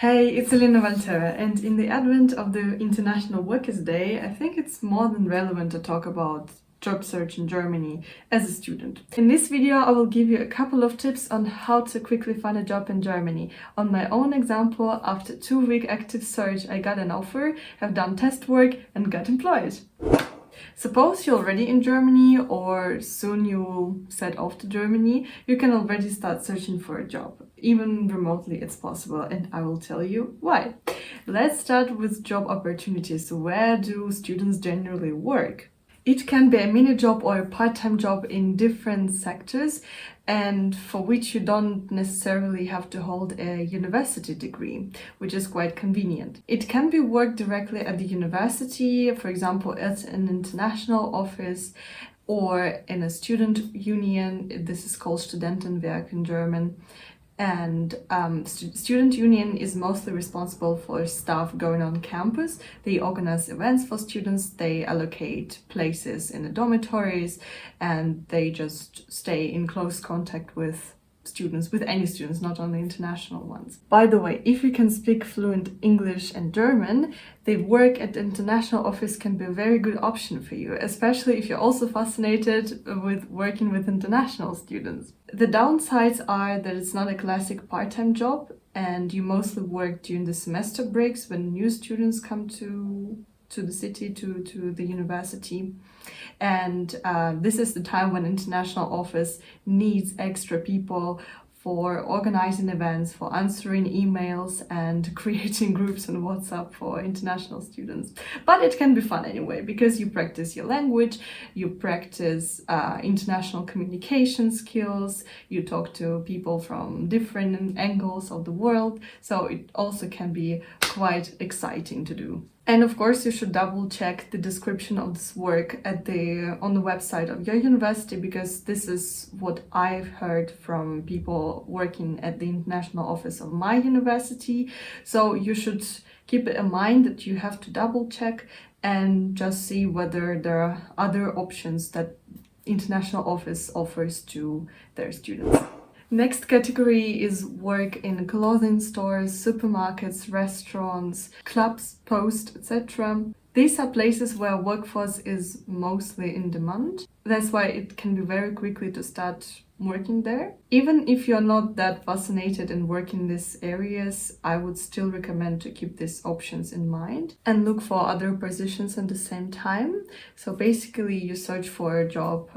Hey, it's Elena Valtera, and in the advent of the International Workers' Day, I think it's more than relevant to talk about job search in Germany as a student. In this video, I will give you a couple of tips on how to quickly find a job in Germany. On my own example, after 2-week active search, I got an offer, have done test work, and got employed. Suppose you're already in Germany or soon you will set off to Germany, you can already start searching for a job. Even remotely it's possible, and I will tell you why. Let's start with job opportunities. Where do students generally work? It can be a mini job or a part-time job in different sectors, and for which you don't necessarily have to hold a university degree, which is quite convenient. It can be work directly at the university, for example, at an international office or in a student union. This is called Studentenwerk in German. And student union is mostly responsible for stuff going on campus. They organize events for students, they allocate places in the dormitories, and they just stay in close contact with students, with any students, not only international ones. By the way, if you can speak fluent English and German, the work at the international office can be a very good option for you, especially if you're also fascinated with working with international students. The downsides are that it's not a classic part-time job, and you mostly work during the semester breaks when new students come to the city, to the university. And this is the time when international office needs extra people for organizing events, for answering emails and creating groups on WhatsApp for international students. But it can be fun anyway, because you practice your language, you practice international communication skills, you talk to people from different angles of the world, so it also can be quite exciting to do. And of course, you should double check the description of this work on the website of your university, because this is what I've heard from people working at the international office of my university. So you should keep it in mind that you have to double check and just see whether there are other options that international office offers to their students. Next category is work in clothing stores, supermarkets, restaurants, clubs, post, etc. These are places where workforce is mostly in demand. That's why it can be very quickly to start working there. Even if you're not that fascinated in working in these areas, I would still recommend to keep these options in mind and look for other positions at the same time. So basically you search for a job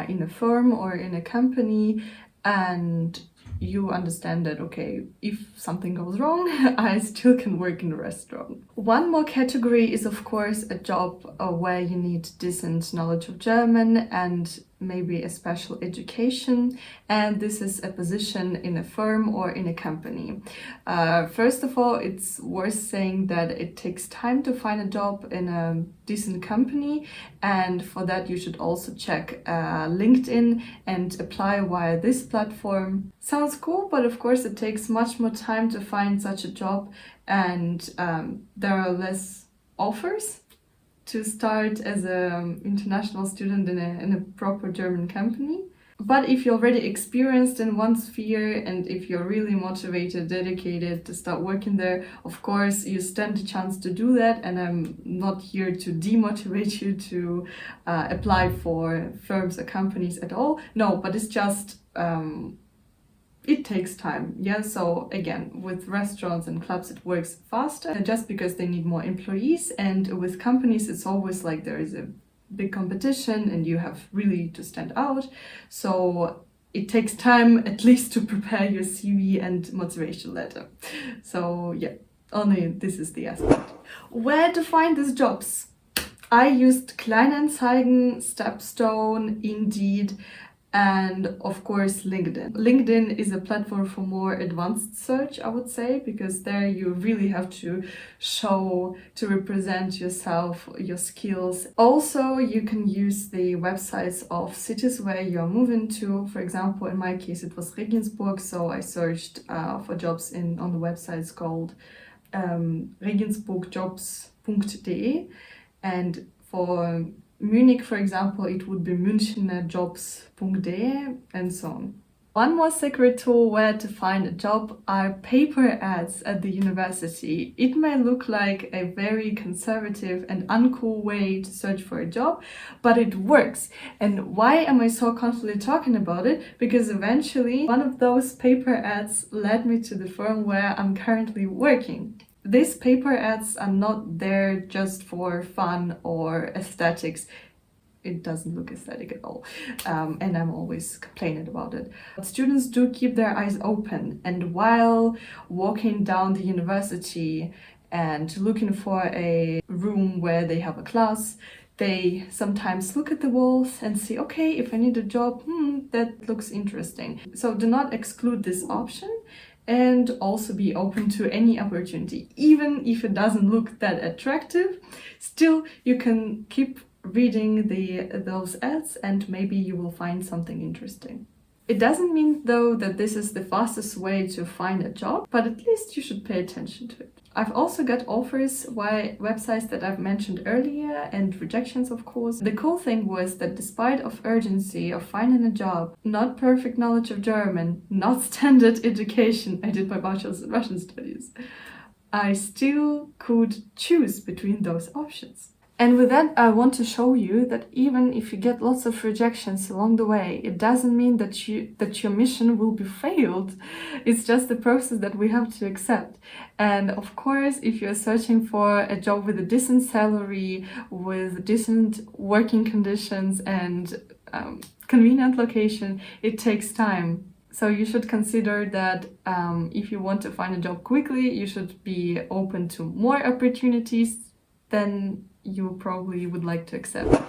in a firm or in a company, and you understand that, okay, if something goes wrong, I still can work in a restaurant. One more category is, of course, a job where you need decent knowledge of German and maybe a special education, and this is a position in a firm or in a company. First of all, it's worth saying that it takes time to find a job in a decent company, and for that you should also check LinkedIn and apply via this platform. Sounds cool, but of course it takes much more time to find such a job, and there are less offers to start as an international student in a proper German company. But if you're already experienced in one sphere and if you're really motivated, dedicated to start working there, of course you stand a chance to do that, and I'm not here to demotivate you to apply for firms or companies at all. No, but it's just it takes time, yeah. So again, with restaurants and clubs it works faster just because they need more employees, and with companies it's always like there is a big competition and you have really to stand out. So it takes time at least to prepare your CV and motivation letter. So yeah, only this is the aspect. Where to find these jobs? I used Kleinanzeigen, Stepstone, Indeed, and of course LinkedIn. LinkedIn is a platform for more advanced search, I would say, because there you really have to represent yourself, your skills. Also, you can use the websites of cities where you're moving to. For example, in my case it was Regensburg, so I searched for jobs on the websites called regensburgjobs.de, and for Munich, for example, it would be münchnerjobs.de, and so on. One more secret tool where to find a job are paper ads at the university. It may look like a very conservative and uncool way to search for a job, but it works. And why am I so confidently talking about it? Because eventually one of those paper ads led me to the firm where I'm currently working. These paper ads are not there just for fun or aesthetics. It doesn't look aesthetic at all, and I'm always complaining about it. But students do keep their eyes open, and while walking down the university and looking for a room where they have a class, they sometimes look at the walls and see, okay, if I need a job, that looks interesting. So do not exclude this option, and also be open to any opportunity. Even if it doesn't look that attractive, still you can keep reading those ads and maybe you will find something interesting. It doesn't mean though that this is the fastest way to find a job, but at least you should pay attention to it. I've also got offers via websites that I've mentioned earlier and rejections, of course. The cool thing was that despite of urgency of finding a job, not perfect knowledge of German, not standard education, I did my bachelor's in Russian studies, I still could choose between those options. And with that, I want to show you that even if you get lots of rejections along the way, it doesn't mean that your mission will be failed. It's just the process that we have to accept. And of course, if you're searching for a job with a decent salary, with decent working conditions and convenient location, it takes time. So you should consider that if you want to find a job quickly, you should be open to more opportunities than you probably would like to accept.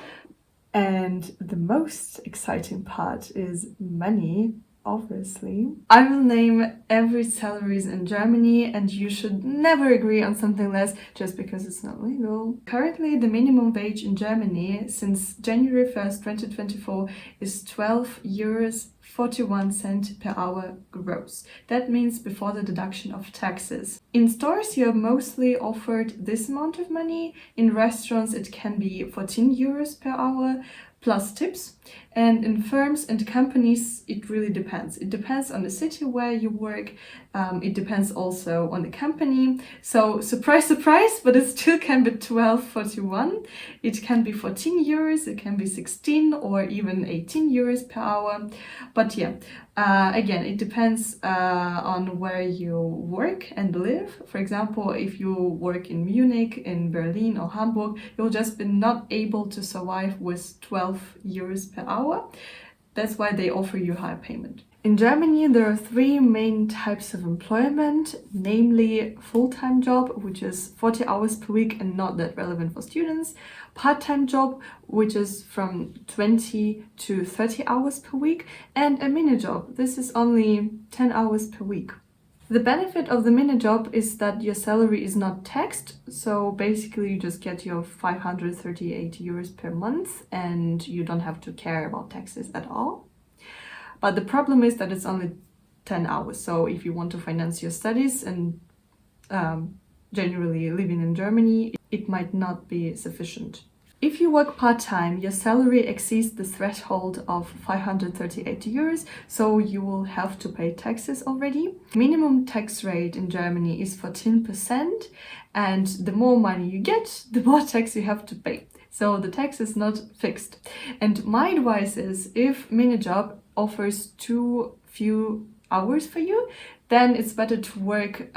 And the most exciting part is money, obviously. I will name every salaries in Germany and you should never agree on something less just because it's not legal. Currently, the minimum wage in Germany since January 1st, 2024 is 12 euros 41 cents per hour gross. That means before the deduction of taxes. In stores, you're mostly offered this amount of money. In restaurants, it can be 14 euros per hour plus tips. And in firms and companies, it really depends. It depends on the city where you work. It depends also on the company. So surprise, surprise, but it still can be 12.41. It can be 14 euros, it can be 16 or even 18 euros per hour. But yeah, again, it depends on where you work and live. For example, if you work in Munich, in Berlin or Hamburg, you'll just be not able to survive with 12 euros per hour. That's why they offer you high payment. In Germany, there are three main types of employment, namely full-time job, which is 40 hours per week and not that relevant for students, part-time job, which is from 20 to 30 hours per week, and a mini job. This is only 10 hours per week. The benefit of the mini job is that your salary is not taxed, so basically you just get your 538 euros per month and you don't have to care about taxes at all. But the problem is that it's only 10 hours, so if you want to finance your studies and generally living in Germany, it might not be sufficient. If you work part-time, your salary exceeds the threshold of 538 euros, so you will have to pay taxes already. Minimum tax rate in Germany is 14%, and the more money you get, the more tax you have to pay. So the tax is not fixed. And my advice is, if minijob offers too few hours for you, then it's better to work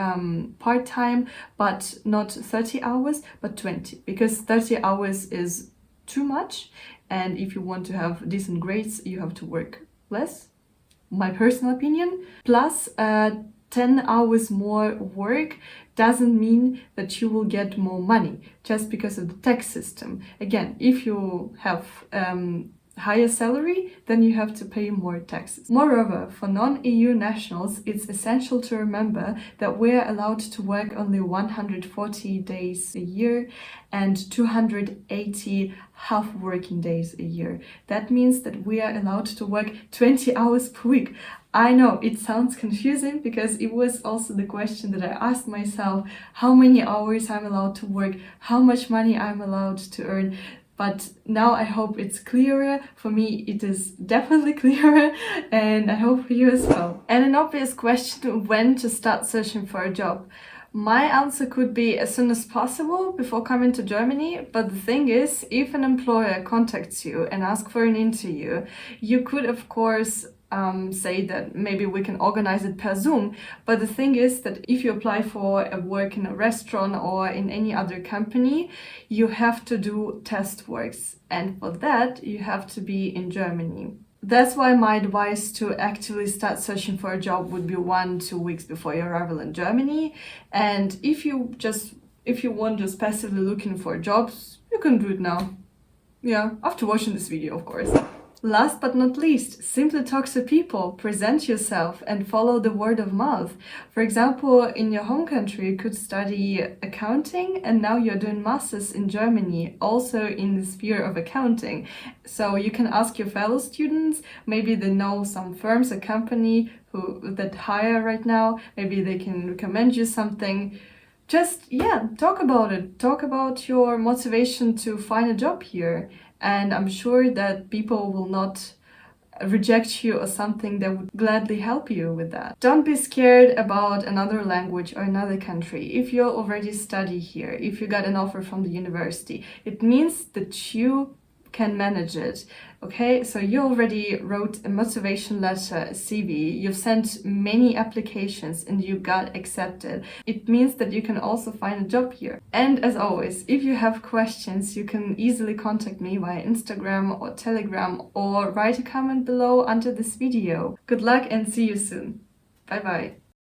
part-time, but not 30 hours, but 20, because 30 hours is too much. And if you want to have decent grades, you have to work less, my personal opinion. Plus, 10 hours more work doesn't mean that you will get more money just because of the tax system. Again, if you have higher salary, then you have to pay more taxes. Moreover, for non-EU nationals, it's essential to remember that we're allowed to work only 140 days a year and 280 half working days a year. That means that we are allowed to work 20 hours per week. I know it sounds confusing because it was also the question that I asked myself, how many hours I'm allowed to work, how much money I'm allowed to earn. But now I hope it's clearer. For me, it is definitely clearer, and I hope for you as well. And an obvious question, when to start searching for a job. My answer could be as soon as possible before coming to Germany, but the thing is, if an employer contacts you and asks for an interview, you could of course say that maybe we can organize it per Zoom. But the thing is that if you apply for a work in a restaurant or in any other company, you have to do test works. And for that, you have to be in Germany. That's why my advice to actively start searching for a job would be 1-2 weeks before your arrival in Germany. And if you want just passively looking for jobs, you can do it now. Yeah, after watching this video, of course. Last but not least, simply talk to people, present yourself, and follow the word of mouth. For example, in your home country, you could study accounting, and now you're doing masters in Germany, also in the sphere of accounting. So you can ask your fellow students, maybe they know some firms, a company that hire right now, maybe they can recommend you something. Just, yeah, talk about it. Talk about your motivation to find a job here. And I'm sure that people will not reject you or something. That would gladly help you with that. Don't be scared about another language or another country. If you already study here, if you got an offer from the university, it means that you can manage it. Okay, so you already wrote a motivation letter, a CV, you've sent many applications and you got accepted. It means that you can also find a job here. And as always, if you have questions, you can easily contact me via Instagram or Telegram or write a comment below under this video. Good luck and see you soon. Bye bye.